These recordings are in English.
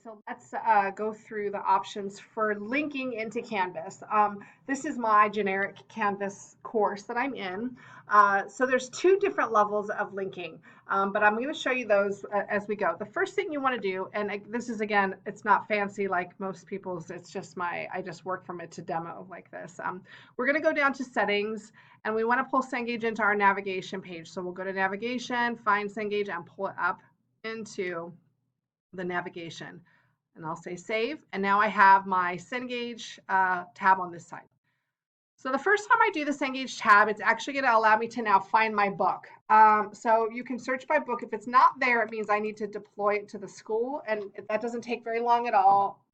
So let's go through the options for linking into Canvas. This is my generic Canvas course that I'm in. So there's two different levels of linking, but I'm going to show you those as we go. The first thing you want to do, and this is again, it's not fancy like most people's, it's just I just work from it to demo like this. We're going to go down to settings and we want to pull Cengage into our navigation page. So we'll go to navigation, find Cengage and pull it up into the navigation, and I'll say save. And now I have my Cengage tab on this side. So the first time I do the Cengage tab, it's actually going to allow me to now find my book. So you can search by book. If it's not there, it means I need to deploy it to the school, and that doesn't take very long at all.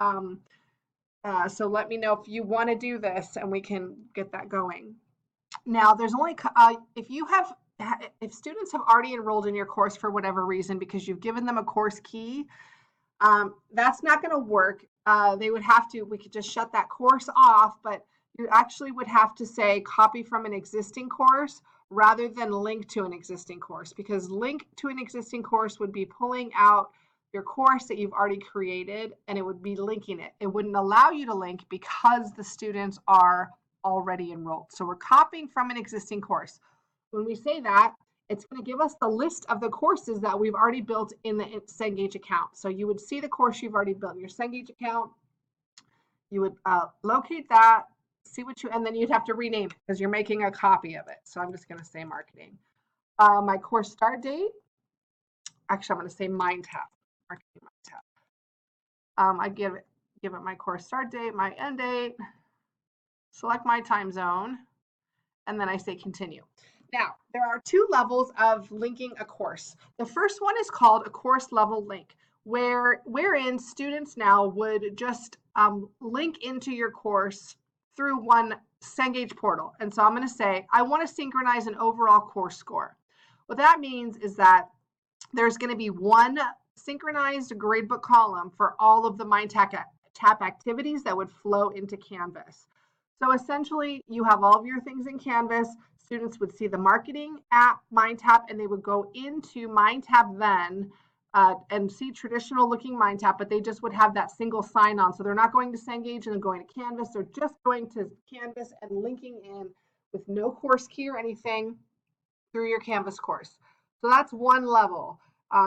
So let me know if you want to do this, and we can get that going. Now, there's only if students have already enrolled in your course for whatever reason because you've given them a course key, that's not going to work. They would have to, we could just shut that course off, but you actually would have to say copy from an existing course rather than link to an existing course, because link to an existing course would be pulling out your course that you've already created and it would be linking it. It wouldn't allow you to link because the students are already enrolled. So we're copying from an existing course. When we say that, it's going to give us the list of the courses that we've already built in the Cengage account. So you would see the course you've already built in your Cengage account. You would locate that, see what and then you'd have to rename it because you're making a copy of it. So I'm just going to say marketing. My course start date, actually I'm going to say Mind Tab, marketing Mind Tab. I give it my course start date, my end date, select my time zone, and then I say continue. Now, there are two levels of linking a course. The first one is called a course level link, wherein students now would just link into your course through one Cengage portal. And so I'm going to say, I want to synchronize an overall course score. What that means is that there's going to be one synchronized gradebook column for all of the MindTap activities that would flow into Canvas. So essentially, you have all of your things in Canvas. Students would see the marketing app, MindTap, and they would go into MindTap then and see traditional looking MindTap, but they just would have that single sign-on. So they're not going to Cengage and then going to Canvas. They're just going to Canvas and linking in with no course key or anything through your Canvas course. So that's one level,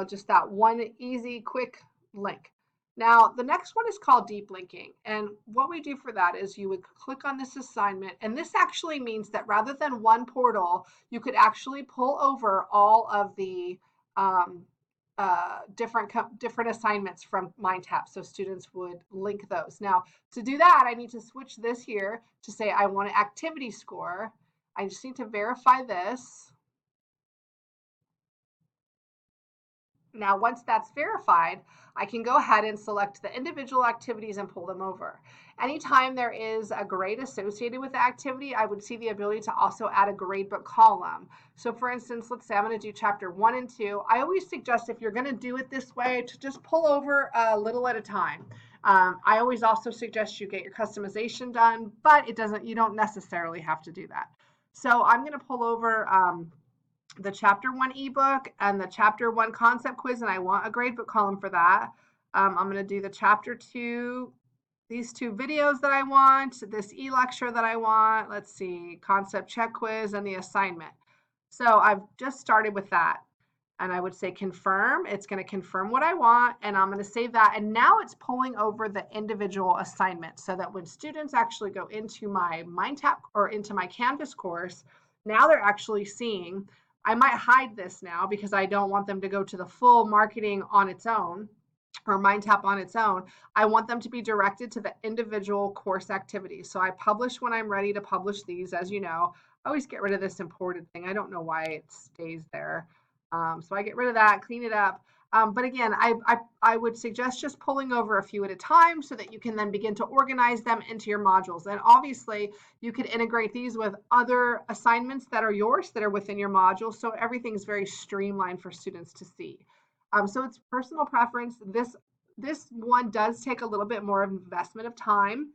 just that one easy, quick link. Now, the next one is called deep linking. And what we do for that is you would click on this assignment. And this actually means that rather than one portal, you could actually pull over all of the different assignments from MindTap. So students would link those. Now, to do that, I need to switch this here to say I want an activity score. I just need to verify this. Now, once that's verified, I can go ahead and select the individual activities and pull them over. Anytime there is a grade associated with the activity, I would see the ability to also add a gradebook column. So for instance, let's say I'm going to do chapter 1 and 2. I always suggest if you're going to do it this way to just pull over a little at a time. I always also suggest you get your customization done, but you don't necessarily have to do that. So I'm going to pull over the chapter 1 ebook and the chapter 1 concept quiz, and I want a gradebook column for that. I'm going to do the chapter 2, these two videos that I want, this e-lecture that I want, let's see, concept check quiz, and the assignment. So I've just started with that. And I would say confirm. It's going to confirm what I want, and I'm going to save that. And now it's pulling over the individual assignment so that when students actually go into my MindTap or into my Canvas course, now they're actually seeing. I might hide this now because I don't want them to go to the full marketing on its own or MindTap on its own. I want them to be directed to the individual course activities. So I publish when I'm ready to publish these. As you know, I always get rid of this imported thing. I don't know why it stays there. So I get rid of that, clean it up. But again, I would suggest just pulling over a few at a time so that you can then begin to organize them into your modules. And obviously, you could integrate these with other assignments that are yours that are within your module. So everything's very streamlined for students to see. So it's personal preference. This one does take a little bit more of investment of time.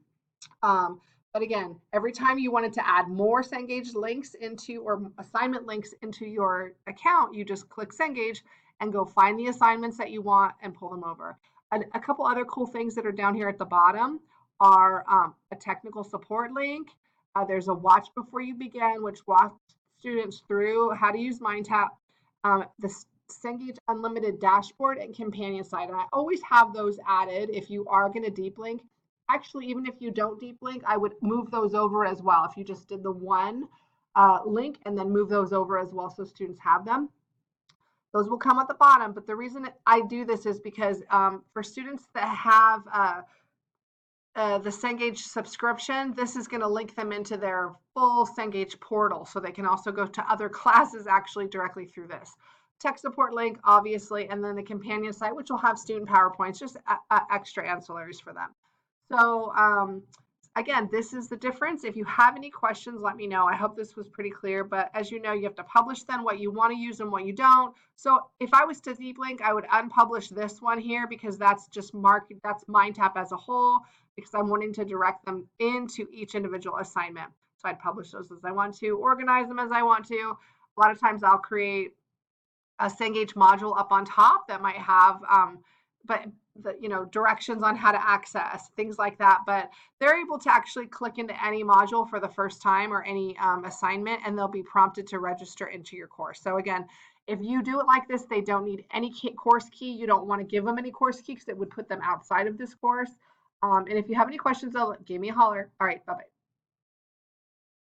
But again, every time you wanted to add more Cengage links into or assignment links into your account, you just click Cengage and go find the assignments that you want and pull them over. A couple other cool things that are down here at the bottom are a technical support link. There's a watch before you begin, which walks students through how to use MindTap, the Cengage Unlimited dashboard, and companion site. And I always have those added if you are going to deep link. Actually, even if you don't deep link, I would move those over as well. If you just did the one link and then move those over as well so students have them. Those will come at the bottom, but the reason I do this is because for students that have the Cengage subscription, this is going to link them into their full Cengage portal, so they can also go to other classes actually directly through this. Tech support link, obviously, and then the companion site, which will have student PowerPoints, just extra ancillaries for them. So again, this is the difference. If you have any questions, let me know. I hope this was pretty clear, but as you know, you have to publish then what you want to use and what you don't. So if I was to deep link, I would unpublish this one here because that's just that's MindTap as a whole, because I'm wanting to direct them into each individual assignment. So I'd publish those as I want to, organize them as I want to. A lot of times I'll create a Cengage module up on top that might have directions on how to access, things like that. But they're able to actually click into any module for the first time or any assignment, and they'll be prompted to register into your course. So again, if you do it like this, they don't need any course key. You don't want to give them any course key because it would put them outside of this course. And if you have any questions, give me a holler. All right, bye-bye.